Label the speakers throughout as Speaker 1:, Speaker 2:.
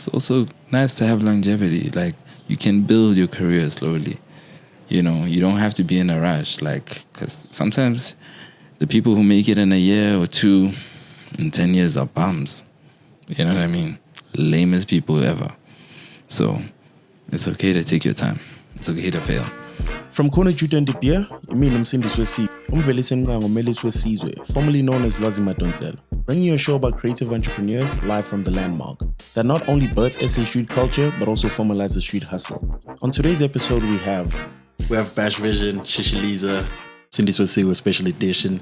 Speaker 1: it's also nice to have longevity. Like, you can build your career slowly. You know, you don't have to be in a rush. Like, because sometimes the people who make it in a year or two, in 10 years are bums. You know what I mean? Lamest people ever. So it's okay to take your time. It's okay to fail.
Speaker 2: From CNR JUTA DE BEER, imini umsindisi wesizwe, umvelisi emnqango umelisi wesizwe, formerly known as Lwazi Madonsela, bringing you a show about creative entrepreneurs live from the landmark that not only birth SA street culture but also formalize the street hustle. On today's episode, we have
Speaker 3: Bash Vision, Shishiliza, umsindisi wesizwe special edition.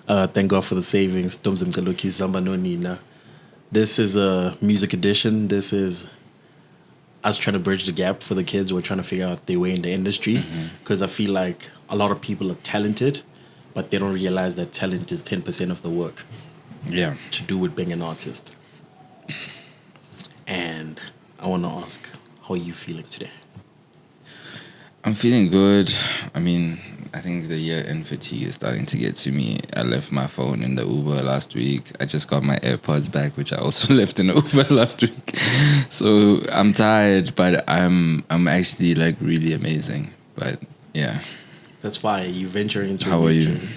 Speaker 3: Thank God for the savings. Domzim Kaluki Zamba no Nina. This is a music edition. This is us trying to bridge the gap for the kids who are trying to figure out their way in the industry. Because I feel like a lot of people are talented, but they don't realize that talent is 10% of the work.
Speaker 1: Yeah.
Speaker 3: To do with being an artist. And I want to ask, how are you feeling today?
Speaker 1: I'm feeling good. I mean, I think the year-end fatigue is starting to get to me. I left my phone in the Uber last week. I just got my AirPods back, which I also left in the Uber last week. So I'm tired, but I'm actually like really amazing. But yeah.
Speaker 3: That's fine. You venturing into
Speaker 1: How are you?
Speaker 3: journey.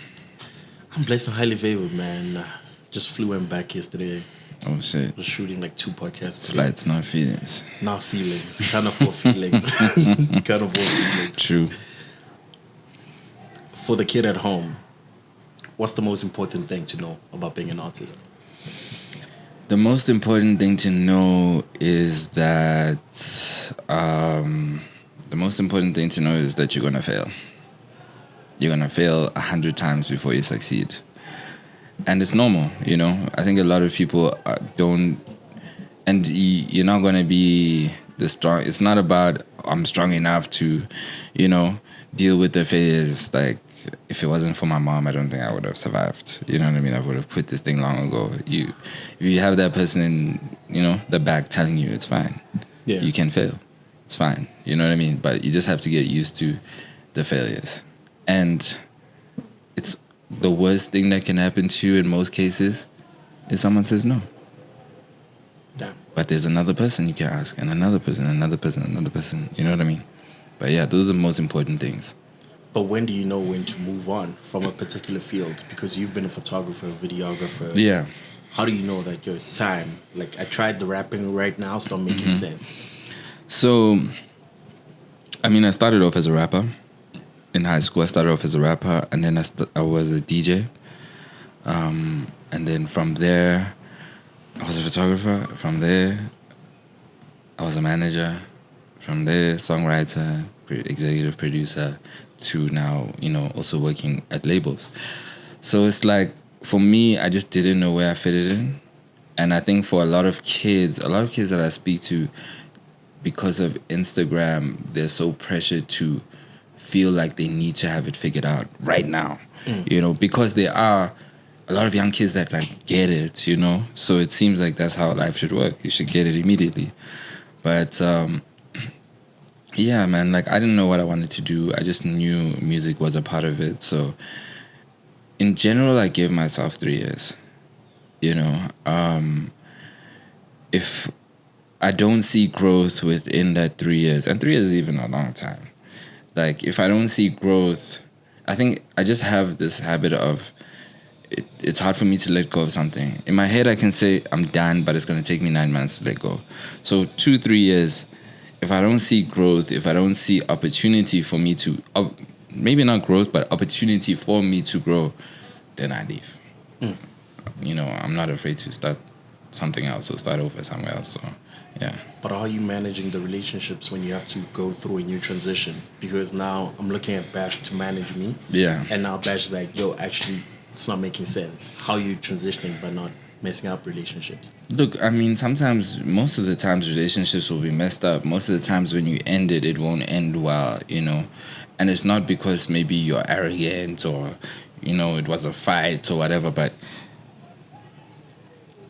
Speaker 3: I'm blessed and highly favored, man. Just flew in back yesterday.
Speaker 1: Oh shit.
Speaker 3: Was shooting like 2 podcasts today.
Speaker 1: Flights, not feelings.
Speaker 3: Not feelings. Can't afford feelings. Can't afford feelings.
Speaker 1: True.
Speaker 3: For the kid at home, what's the most important thing to know about being an artist?
Speaker 1: The most important thing to know is that you're gonna fail. You're gonna fail 100 times before you succeed, and it's normal. You know, I think a lot of people don't, and you're not gonna be the strong. It's not about I'm strong enough to, you know, deal with the failures. Like, if it wasn't for my mom, I don't think I would have survived. You know what I mean? I would have quit this thing long ago. If you have that person in, you know, the back telling you it's fine.
Speaker 3: Yeah.
Speaker 1: You can fail. It's fine. You know what I mean? But you just have to get used to the failures. And it's the worst thing that can happen to you in most cases is someone says no.
Speaker 3: Damn.
Speaker 1: But there's another person you can ask, and another person, another person, another person. You know what I mean? But yeah, those are the most important things.
Speaker 3: But when do you know when to move on from a particular field? Because you've been a photographer, videographer.
Speaker 1: Yeah.
Speaker 3: How do you know that it's time? Like, I tried the rapping right now, it's not making sense. So,
Speaker 1: I mean, I started off as a rapper. In high school, I started off as a rapper, and then I was a DJ. And then from there, I was a photographer. From there, I was a manager. From there, songwriter, executive producer, to now, you know, also working at labels. So it's like, for me, I just didn't know where I fitted in. And I think for a lot of kids that I speak to, because of Instagram, they're so pressured to feel like they need to have it figured out right now. You know, because there are a lot of young kids that like get it, you know. So it seems like that's how life should work. You should get it immediately. But yeah, man, like, I didn't know what I wanted to do. I just knew music was a part of it. So in general, I gave myself 3 years. You know, if I don't see growth within that 3 years, and 3 years is even a long time. Like, if I don't see growth, I think I just have this habit of it's hard for me to let go of something. In my head, I can say I'm done, but it's going to take me 9 months to let go. So 2-3 years, if I don't see growth, if I don't see opportunity for me to, maybe not growth, but opportunity for me to grow, then I leave. You know, I'm not afraid to start something else or start over somewhere else. So, yeah.
Speaker 3: But how are you managing the relationships when you have to go through a new transition? Because now I'm looking at Bash to manage me.
Speaker 1: Yeah.
Speaker 3: And now Bash is like, yo, actually, it's not making sense. How are you transitioning but not messing up relationships?
Speaker 1: Look, I mean, most of the times relationships will be messed up. Most of the times when you end it, it won't end well, you know. And it's not because maybe you're arrogant or, you know, it was a fight or whatever. But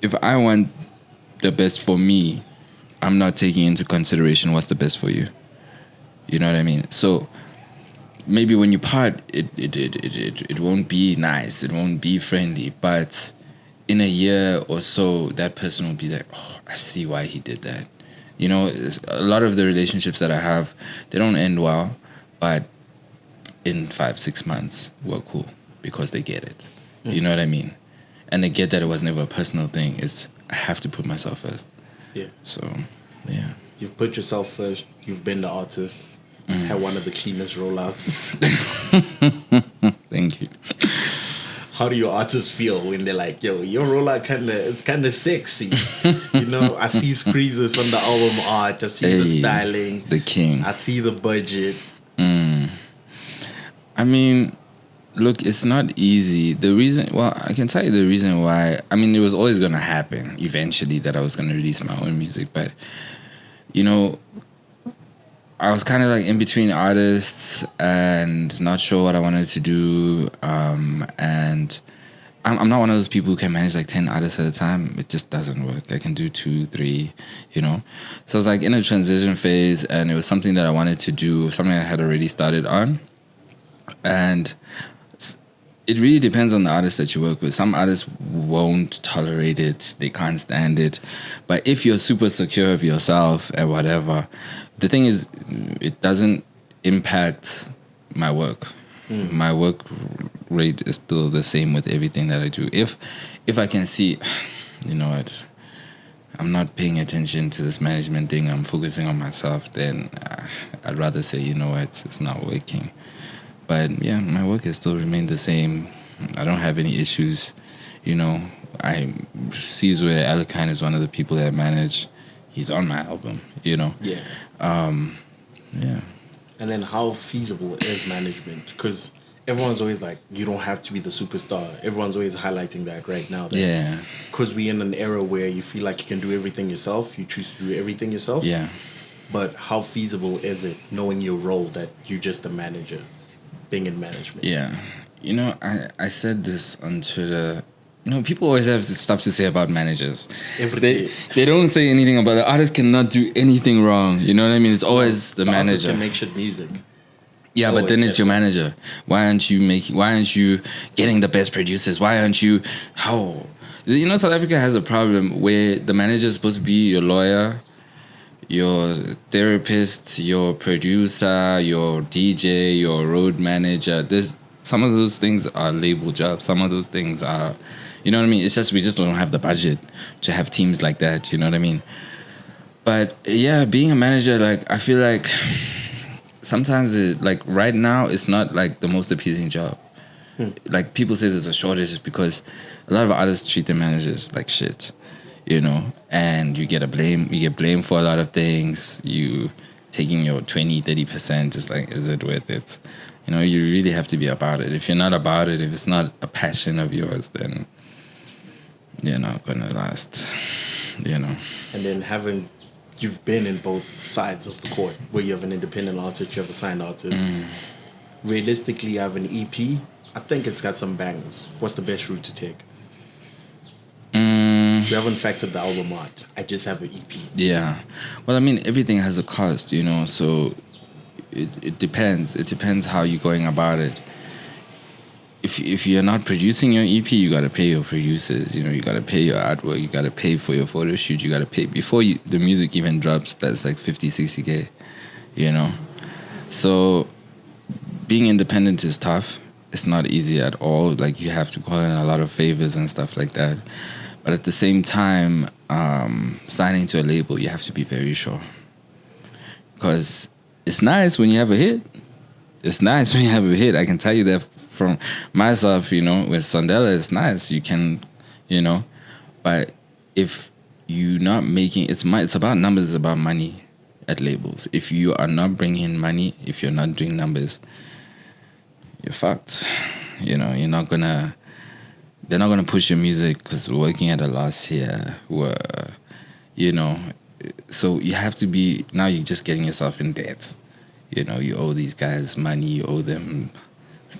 Speaker 1: if I want the best for me, I'm not taking into consideration what's the best for you. You know what I mean? So maybe when you part, it won't be nice. It won't be friendly. But in a year or so, that person will be like, oh, I see why he did that. You know, a lot of the relationships that I have, they don't end well, but in 5-6 months, we're cool because they get it. You know what I mean? And they get that it was never a personal thing. It's, I have to put myself first.
Speaker 3: Yeah.
Speaker 1: So, yeah.
Speaker 3: You've put yourself first. You've been the artist. Had one of the cleanest rollouts.
Speaker 1: Thank you.
Speaker 3: How do your artists feel when they're like, yo, your rollout it's kind of sexy? You know, I see squeezes on the album art. I see the styling.
Speaker 1: The king.
Speaker 3: I see the budget.
Speaker 1: I mean, look, it's not easy. I can tell you the reason why. I mean, it was always going to happen eventually that I was going to release my own music. But, you know, I was kind of like in between artists and not sure what I wanted to do. And I'm not one of those people who can manage like 10 artists at a time. It just doesn't work. I can do 2, 3, you know. So I was like in a transition phase, and it was something that I wanted to do, something I had already started on. And it really depends on the artist that you work with. Some artists won't tolerate it. They can't stand it. But if you're super secure of yourself and whatever, the thing is, it doesn't impact my work. My work rate is still the same with everything that I do. If I can see, you know what, I'm not paying attention to this management thing, I'm focusing on myself, then I'd rather say, you know what, it's not working. But yeah, my work has still remained the same. I don't have any issues. You know, Sizwe Alekine is one of the people that I manage. He's on my album, you know.
Speaker 3: Yeah.
Speaker 1: Yeah.
Speaker 3: And then how feasible is management? Because everyone's always like, you don't have to be the superstar. Everyone's always highlighting that right now.
Speaker 1: Yeah.
Speaker 3: Because we're in an era where you feel like you can do everything yourself. You choose to do everything yourself.
Speaker 1: Yeah.
Speaker 3: But how feasible is it, knowing your role, that you're just a manager, being in management?
Speaker 1: Yeah. You know, I said this on Twitter. You know, people always have stuff to say about managers. They don't say anything about it. Artists cannot do anything wrong. You know what I mean? It's always the manager.
Speaker 3: Artists can make shit music.
Speaker 1: Yeah, but then it's your manager. Why aren't you getting the best producers? Why aren't you? How? You know, South Africa has a problem where the manager is supposed to be your lawyer, your therapist, your producer, your DJ, your road manager. Some of those things are label jobs. Some of those things are, you know what I mean? It's just, we just don't have the budget to have teams like that. You know what I mean? But yeah, being a manager, like, I feel like sometimes like right now, it's not like the most appealing job. Like, people say there's a shortage because a lot of artists treat their managers like shit, you know, and you get blamed for a lot of things. You taking your 20-30%, it's like, is it worth it? You know, you really have to be about it. If you're not about it, if it's not a passion of yours, then you're not gonna last, you know.
Speaker 3: And then you've been in both sides of the court, where you have an independent artist, you have a signed artist. Realistically, you have an EP. I think it's got some bangers. What's the best route to take? We haven't factored the album art. I just have an EP.
Speaker 1: Yeah. Well, I mean, everything has a cost, you know, so it depends. It depends how you're going about it. If you're not producing your EP, you got to pay your producers. You know, you got to pay your artwork. You got to pay for your photo shoot. You got to pay before the music even drops. That's like 50, 60K, you know. So being independent is tough. It's not easy at all. Like, you have to call in a lot of favors and stuff like that. But at the same time, signing to a label, you have to be very sure. Because it's nice when you have a hit. It's nice when you have a hit. I can tell you that from myself, you know, with Sondela, it's nice. You can, you know. But if you're not making... It's about numbers, it's about money at labels. If you are not bringing in money, if you're not doing numbers, you're fucked. You know, you're not gonna... They're not gonna push your music because we're working at a loss here. You know, so you have to be... Now you're just getting yourself in debt. You know, you owe these guys money. You owe them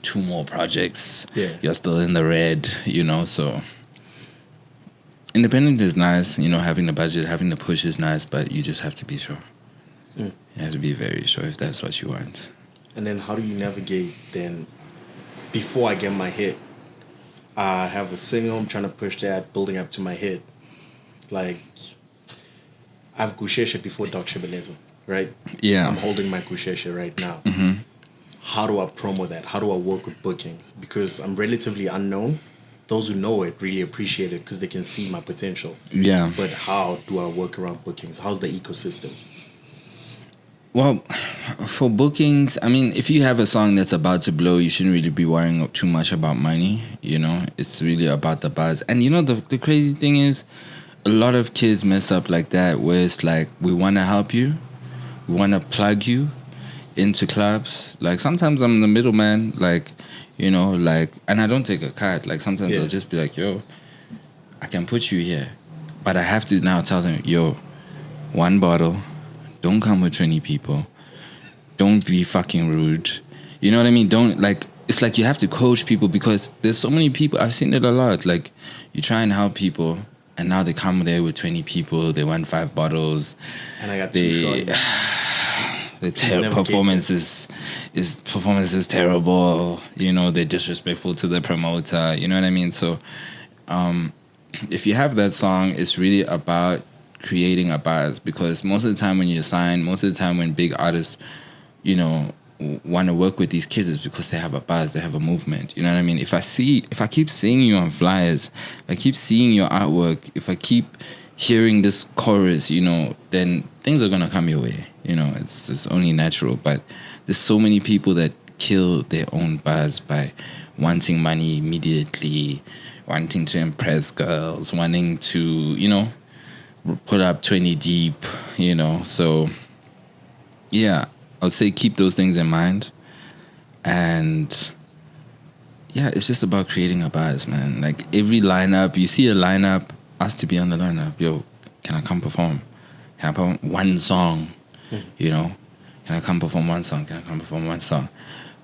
Speaker 1: 2 more projects.
Speaker 3: Yeah.
Speaker 1: You're still in the red, you know, so... Independent is nice, you know, having the budget, having the push is nice, but you just have to be sure. You have to be very sure if that's what you want.
Speaker 3: And then how do you navigate then, before I get my hit? I have a single, I'm trying to push that, building up to my hit. Like, I've Kusheshe before Dr. Shishiliza, right?
Speaker 1: Yeah.
Speaker 3: I'm holding my Kusheshe right now. How do I promo that? How do I work with bookings? Because I'm relatively unknown. Those who know it really appreciate it because they can see my potential.
Speaker 1: Yeah.
Speaker 3: But how do I work around bookings? How's the ecosystem?
Speaker 1: Well, for bookings, I mean, if you have a song that's about to blow, you shouldn't really be worrying too much about money. You know, it's really about the buzz. And you know, the crazy thing is, a lot of kids mess up like that, where it's like, we want to help you, we want to plug you into clubs. Like sometimes I'm the middleman, like, you know, like, and I don't take a cut. Like sometimes I'll just be like, yo, I can put you here, but I have to now tell them, yo, one bottle, don't come with 20 people, don't be fucking rude. You know what I mean? Don't, like, it's like you have to coach people because there's so many people. I've seen it a lot. Like, you try and help people, and now they come there with 20 people, they want 5 bottles,
Speaker 3: and I got too short.
Speaker 1: The performance is terrible. You know, they're disrespectful to the promoter. You know what I mean? So, if you have that song, it's really about creating a buzz, because most of the time when you sign, most of the time when big artists, you know, want to work with these kids, is because they have a buzz, they have a movement. You know what I mean? If I keep seeing you on flyers, if I keep seeing your artwork, if I keep hearing this chorus, you know, then things are gonna come your way. You know, it's only natural. But there's so many people that kill their own buzz by wanting money immediately, wanting to impress girls, wanting to, you know, put up 20 deep, you know. So yeah, I would say keep those things in mind. And yeah, it's just about creating a buzz, man. Like every lineup, you see a lineup, ask to be on the lineup. Yo, can I come perform? Can I perform one song? You know, can I come perform one song? Can I come perform one song?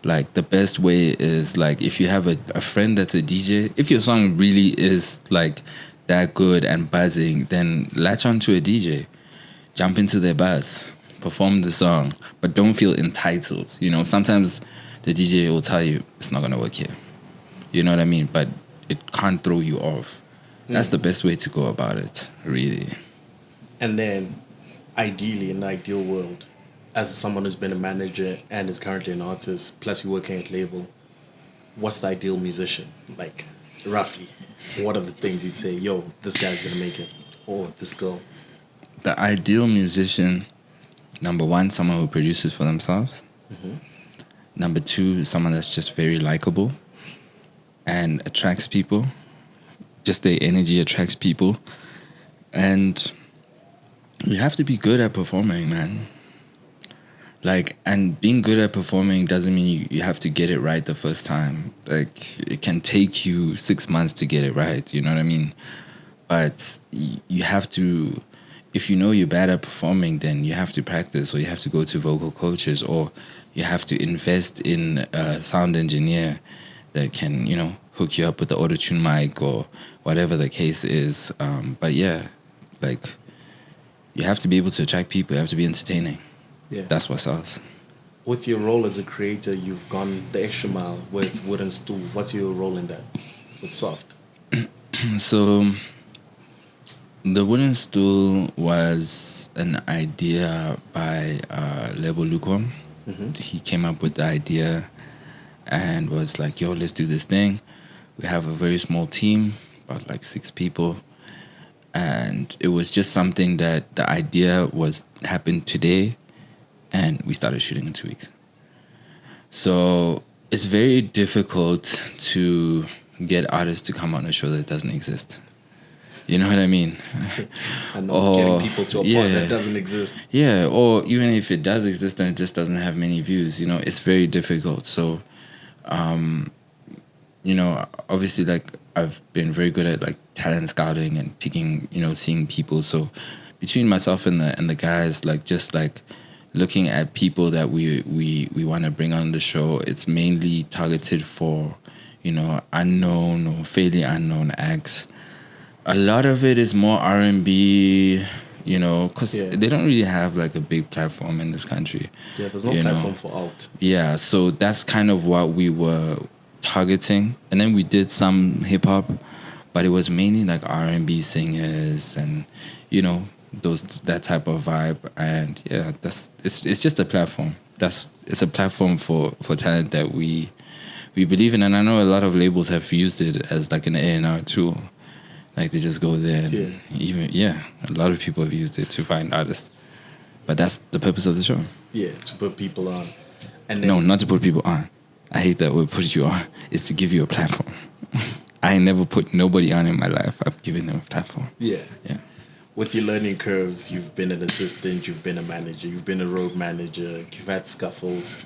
Speaker 1: Like the best way is, like, if you have a friend that's a DJ, if your song really is like that good and buzzing, then latch on to a DJ, jump into their bus, perform the song, but don't feel entitled. You know, sometimes the DJ will tell you it's not gonna work here. You know what I mean? But it can't throw you off. That's the best way to go about it, really.
Speaker 3: And then, ideally, in the ideal world, as someone who's been a manager and is currently an artist, plus you're working at label, what's the ideal musician? Like, roughly, what are the things you'd say, yo, this guy's gonna make it, or this girl?
Speaker 1: The ideal musician, number one, someone who produces for themselves. Number two, someone that's just very likable and attracts people. Just their energy attracts people. And you have to be good at performing, man. Like, and being good at performing doesn't mean you have to get it right the first time. Like, it can take you 6 months to get it right, you know what I mean? But you have to, if you know you're bad at performing, then you have to practice, or you have to go to vocal coaches, or you have to invest in a sound engineer that can, you know, hook you up with the auto-tune mic or whatever the case is. But yeah, like, you have to be able to attract people. You have to be entertaining.
Speaker 3: Yeah.
Speaker 1: That's what sells.
Speaker 3: With your role as a creator, you've gone the extra mile with Wooden Stool. What's your role in that with Soft?
Speaker 1: So the Wooden Stool was an idea by Lebo Lukom. He came up with the idea and was like, yo, let's do this thing. We have a very small team, about like 6 people. And it was just something that the idea happened today, and we started shooting in 2 weeks. So it's very difficult to get artists to come on a show that doesn't exist. You know what I mean?
Speaker 3: I know, getting people to a part that doesn't exist.
Speaker 1: Yeah, or even if it does exist and it just doesn't have many views, you know, it's very difficult. So, you know, obviously, like, I've been very good at like talent scouting and picking, you know, seeing people. So between myself and the guys, like, just like looking at people that we want to bring on the show, it's mainly targeted for, you know, unknown or fairly unknown acts. A lot of it is more R&B, you know, because they don't really have like a big platform in this country.
Speaker 3: Yeah, there's no platform for alt.
Speaker 1: Yeah, so that's kind of what we were targeting. And then we did some hip hop, but it was mainly like R&B singers and, you know, that type of vibe. And yeah, it's just a platform. It's a platform for talent that we believe in. And I know a lot of labels have used it as like an A&R tool. Like they just go there and a lot of people have used it to find artists. But that's the purpose of the show.
Speaker 3: Yeah, to put people on. And then,
Speaker 1: no, not to put people on. I hate that word, put you on. It's to give you a platform. I ain't never put nobody on in my life. I've given them a platform.
Speaker 3: Yeah.
Speaker 1: Yeah.
Speaker 3: With your learning curves, you've been an assistant, you've been a manager, you've been a road manager, you've had scuffles.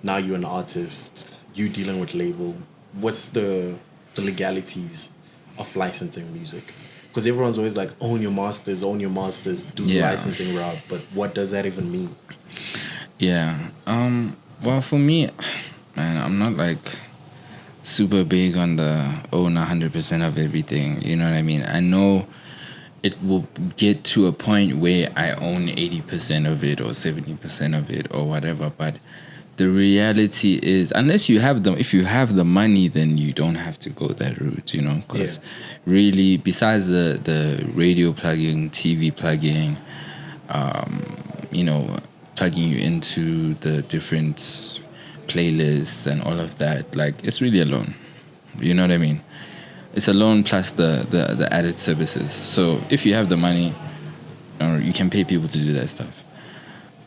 Speaker 3: Now you're an artist, you dealing with label. What's the legalities of licensing music? Because everyone's always like, own your masters, do the licensing route. But what does that even mean?
Speaker 1: Yeah. Well, for me, man, I'm not like super big on the own 100% of everything. You know what I mean? I know it will get to a point where I own 80% of it or 70% of it or whatever. But the reality is, if you have the money, then you don't have to go that route, you know, because really, besides the radio plugging, TV plugging, you know, plugging you into the different playlists and all of that, like, it's really a loan. You know what I mean? It's a loan plus the added services. So if you have the money, you can pay people to do that stuff.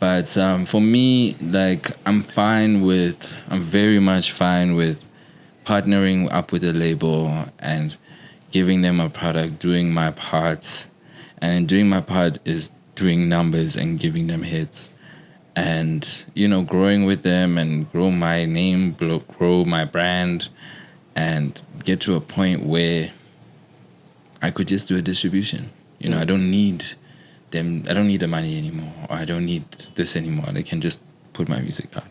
Speaker 1: But for me, like, I'm very much fine with partnering up with a label and giving them a product, doing my part. And doing my part is doing numbers and giving them hits. And, you know, growing with them and grow my name, grow my brand, and get to a point where I could just do a distribution. You know, I don't need them. I don't need the money anymore, or I don't need this anymore. They can just put my music out.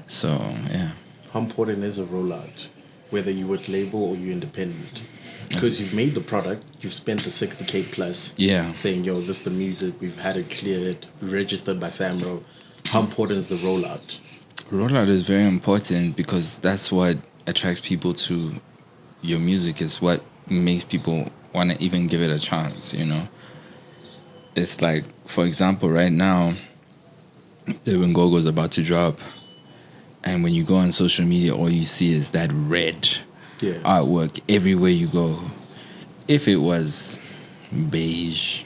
Speaker 1: So, yeah.
Speaker 3: How important is a rollout, whether you with label or you independent? Because you've made the product, you've spent the 60K plus, saying, yo, this is the music, we've had it cleared, registered by Samro. How important is the rollout?
Speaker 1: Rollout is very important because that's what attracts people to your music. Is what makes people want to even give it a chance, you know? It's like, for example, right now, the Ngogo's about to drop, and when you go on social media, all you see is that red artwork everywhere you go. If it was beige,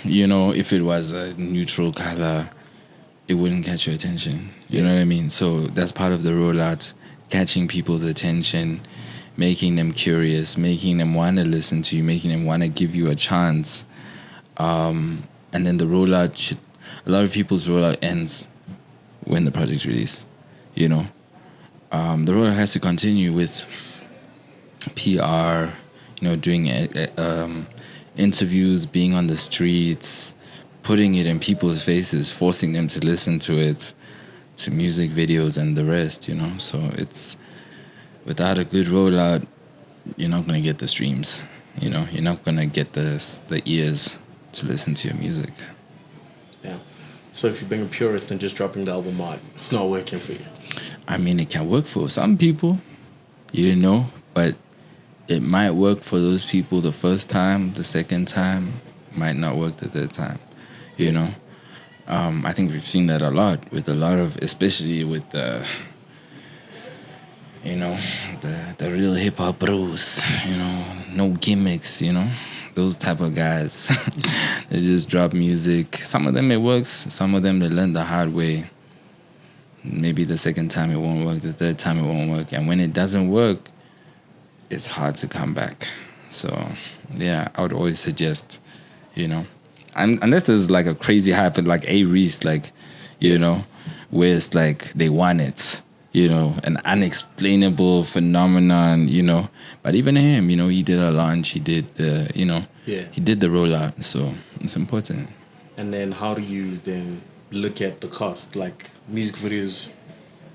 Speaker 1: you know, if it was a neutral color, it wouldn't catch your attention. You know what I mean? So that's part of the rollout, catching people's attention, making them curious, making them want to listen to you, making them want to give you a chance. And then the rollout a lot of people's rollout ends when the project's released, you know. The rollout has to continue with PR, you know, doing interviews, being on the streets, putting it in people's faces, forcing them to listen to it, to music videos and the rest, you know. So it's, without a good rollout, you're not going to get the streams, you know. You're not going to get the ears to listen to your music.
Speaker 3: Yeah. So if you're being a purist and just dropping the album out, it's not working for you.
Speaker 1: I mean, it can work for some people, you know, but it might work for those people the first time, the second time might not work the third time, you know. I think we've seen that a lot with a lot of, especially with the, you know, the real hip hop bros, you know, no gimmicks, you know. Those type of guys, they just drop music. Some of them it works. Some of them they learn the hard way. Maybe the second time it won't work. The third time it won't work. And when it doesn't work, it's hard to come back. So, yeah, I would always suggest, you know, unless there's like a crazy hype, like A-Reese, like, you know, where it's like they want it. You know, an unexplainable phenomenon, you know. But even him, you know, he did a launch, he did the, you know, he did the rollout. So it's important.
Speaker 3: And then how do you then look at the cost? Like, music videos,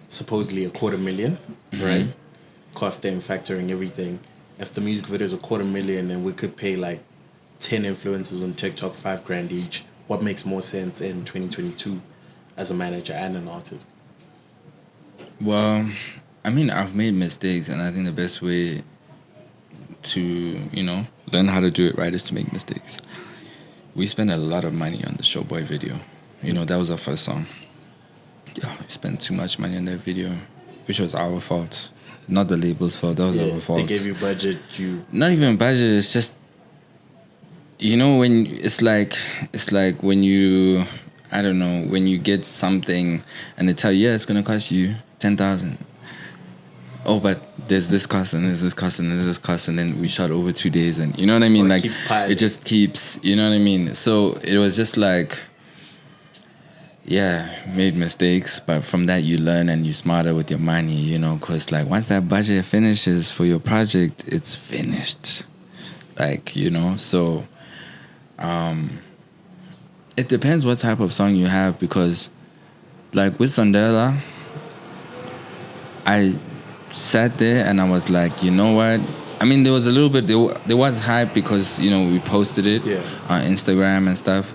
Speaker 3: supposedly $250,000, right? Cost them, factoring everything. If the music video is $250,000 and we could pay like 10 influencers on TikTok $5,000 each, what makes more sense in 2022 as a manager and an artist?
Speaker 1: Well, I mean, I've made mistakes, and I think the best way to, you know, learn how to do it right is to make mistakes. we spent a lot of money on the Showboy video. That was our first song. Yeah, we spent too much money on that video, which was our fault, not the label's fault. That was our fault.
Speaker 3: They gave you budget.
Speaker 1: Not even budget. It's just, when it's like when you, I don't know, when you get something and they tell you, it's gonna cost you 10,000. Oh, but there's this cost and there's this cost and there's this cost, and then we shot over 2 days, and you know what I mean?
Speaker 3: Or
Speaker 1: like
Speaker 3: keeps piling.
Speaker 1: it just keeps, you know what I mean? So it was just like, yeah, made mistakes, but from that you learn and you're smarter with your money, because like once that budget finishes for your project, it's finished. Like, so it depends what type of song you have, because like with Sondela, I sat there and I was like, you know what? I mean, there was a little bit, there was hype because, we posted it on Instagram and stuff.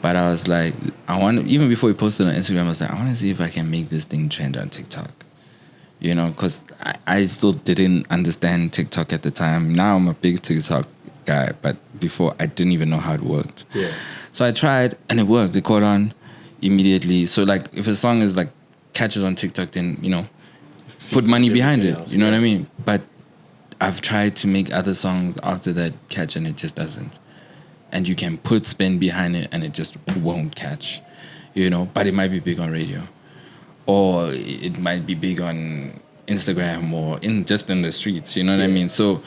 Speaker 1: But I was like, even before we posted on Instagram, I was like, I want to see if I can make this thing trend on TikTok. Because I still didn't understand TikTok at the time. Now I'm a big TikTok guy, but before I didn't even know how it worked.
Speaker 3: Yeah.
Speaker 1: So I tried and it worked. It caught on immediately. So like if a song is like catches on TikTok, then, put money behind it. You know what I mean? But I've tried to make other songs after that catch and it just doesn't. And you can put spin behind it and it just won't catch, but it might be big on radio, or it might be big on Instagram, or just in the streets, you know what I mean? So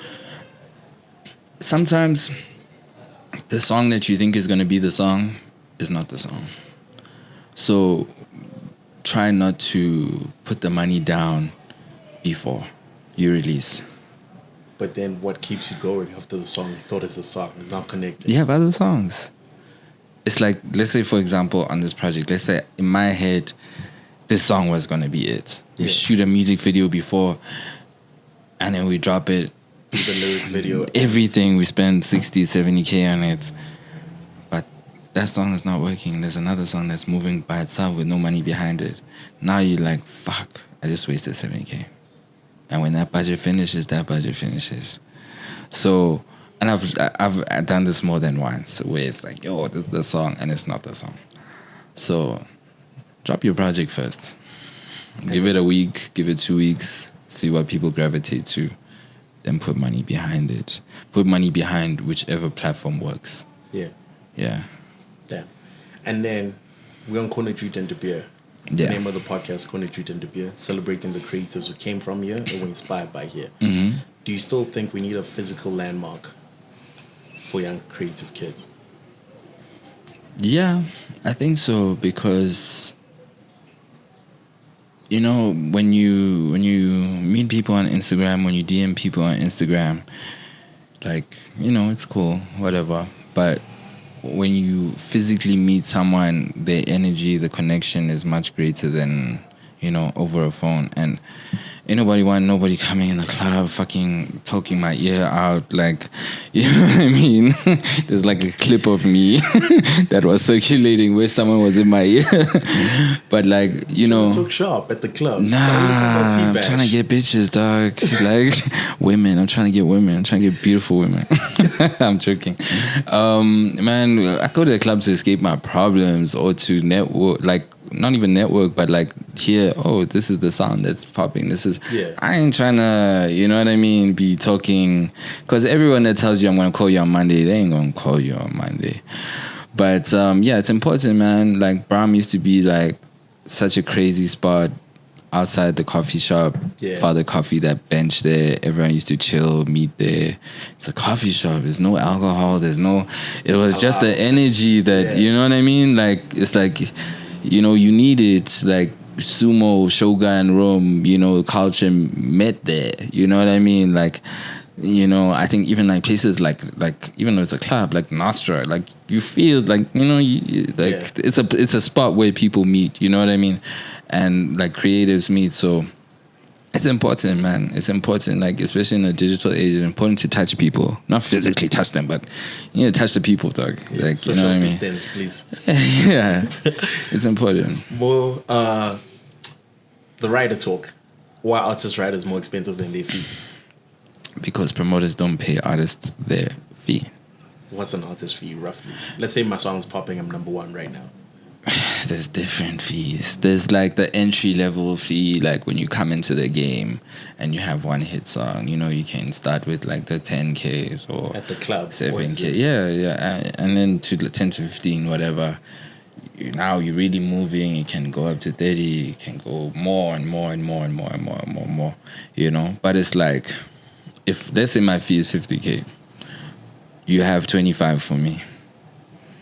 Speaker 1: sometimes the song that you think is going to be the song is not the song. So try not to put the money down before you release.
Speaker 3: But then what keeps you going after the song you thought is the song? It's not connected.
Speaker 1: You have other songs. It's like, let's say, for example, on this project, let's say in my head, this song was going to be it. We shoot a music video before, and then we drop it.
Speaker 3: Do the lyric video.
Speaker 1: Everything, we spend 60, 70K on it. But that song is not working. There's another song that's moving by itself with no money behind it. Now you're like, fuck, I just wasted 70K. And when that budget finishes, that budget finishes. So, and I've done this more than once, where it's like, yo, this is the song, and it's not the song. So, drop your project first. Give it a week, give it 2 weeks, see what people gravitate to, then put money behind it. Put money behind whichever platform works.
Speaker 3: Yeah.
Speaker 1: Yeah.
Speaker 3: Yeah. And then we're on JUTA DE BEER. The name of the podcast, JUTA DE BEER, celebrating the creatives who came from here and were inspired by here.
Speaker 1: Mm-hmm.
Speaker 3: Do you still think we need a physical landmark for young creative kids?
Speaker 1: Yeah, I think so, because when you meet people on Instagram, when you DM people on Instagram, like, it's cool, whatever, but when you physically meet someone, their energy, the connection is much greater than, over a phone. And ain't nobody coming in the club fucking talking my ear out, like, you know what I mean? There's like a clip of me that was circulating where someone was in my ear. But like,
Speaker 3: Talk shop at the club.
Speaker 1: Nah, I'm trying to get bitches, dog. Like women. I'm trying to get women. I'm trying to get beautiful women. I'm joking. Man, I go to the club to escape my problems or to network, like not even network, but like hear, oh, this is the sound that's popping. This is, I ain't trying to, you know what I mean, be talking, because everyone that tells you I'm going to call you on Monday, they ain't going to call you on Monday. But yeah, it's important, man. Like BRAAM used to be like such a crazy spot outside the coffee shop, Father Coffee, that bench there. Everyone used to chill, meet there. It's a coffee shop. There's no alcohol. It was just the energy that, you know what I mean? Like, it's like, you need it, like sumo, shogun, Rome, culture met there. You know what I mean? Like, I think even like places like even though it's a club, like Nostra, like you feel like, it's a spot where people meet, you know what I mean? And like creatives meet. So it's important, man. It's important, like especially in the digital age, it's important to touch people. Not physically touch them, but you need to touch the people, dog.
Speaker 3: Yeah,
Speaker 1: like,
Speaker 3: social distance, please.
Speaker 1: Yeah. It's important.
Speaker 3: Well, the writer talk. Why artist writers more expensive than their fee?
Speaker 1: Because promoters don't pay artists their fee.
Speaker 3: What's an artist fee, roughly? Let's say my song's popping, I'm number one right now.
Speaker 1: There's different fees. There's like the entry level fee, like when you come into the game and you have one hit song, you know, you can start with like the 10Ks or
Speaker 3: At the club.
Speaker 1: 7K. Yeah. And then to the 10 to 15, whatever. Now you're really moving. It can go up to 30. It can go more and more and more and more and more and more and more, you know. But it's like, if let's say my fee is 50K, you have 25 for me.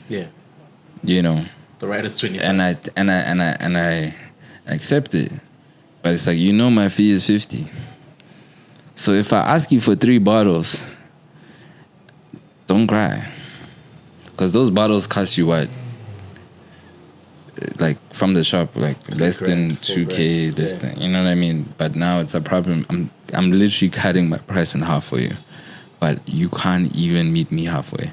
Speaker 3: Yeah.
Speaker 1: You know.
Speaker 3: The right is 25.
Speaker 1: And I accept it. But it's like, you know, my fee is 50. So if I ask you for 3 bottles, don't cry. Because those bottles cost you what? Like from the shop, like less than 2K, this thing. You know what I mean? But now it's a problem. I'm literally cutting my price in half for you. But you can't even meet me halfway.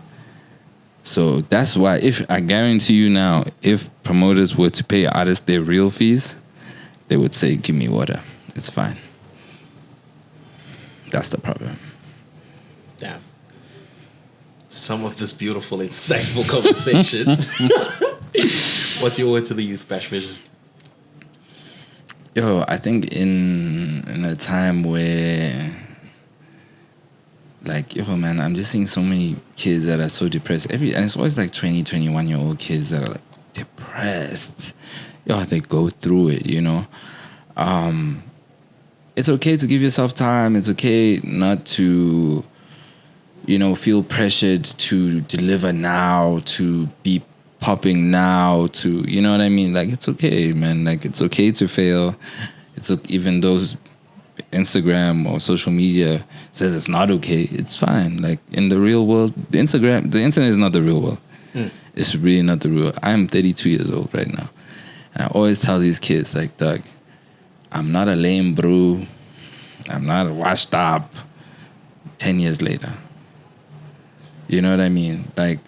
Speaker 1: So that's why, if I guarantee you now, if promoters were to pay artists their real fees, they would say, give me water. It's fine. That's the problem.
Speaker 3: Damn. Some of this beautiful, insightful conversation. What's your word to the youth, Bash Vision?
Speaker 1: Yo, I think in a time where, like, yo, man, I'm just seeing so many kids that are so depressed. And it's always like 20, 21-year-old kids that are like depressed. Yo, they go through it, you know. It's okay to give yourself time. It's okay not to, you know, feel pressured to deliver now, to be popping now, to, you know what I mean? Like, it's okay, man. Like, it's okay to fail. It's even though Instagram or social media says it's not okay, it's fine. Like, in the real world, the internet is not the real world. It's really not the real. I'm 32 years old right now, and I always tell these kids, like, Doug, I'm not a lame bro. I'm not washed up 10 years later. You know what I mean? Like,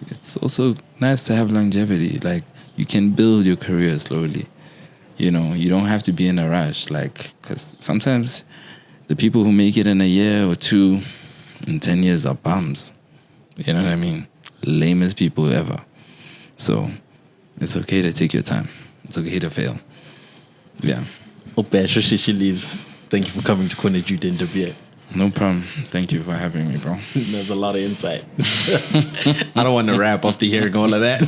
Speaker 1: it's also nice to have longevity. Like, you can build your career slowly. You know, you don't have to be in a rush. Like, because sometimes the people who make it in a year or 2, in 10 years are bums. You know what I mean? Lamest people ever. So, it's okay to take your time. It's okay to fail. Yeah.
Speaker 3: Shishiliza, thank you for coming to Corner Juta De Beer.
Speaker 1: No problem. Thank you for having me, bro.
Speaker 3: There's a lot of insight. I don't want to rap after hearing all of that.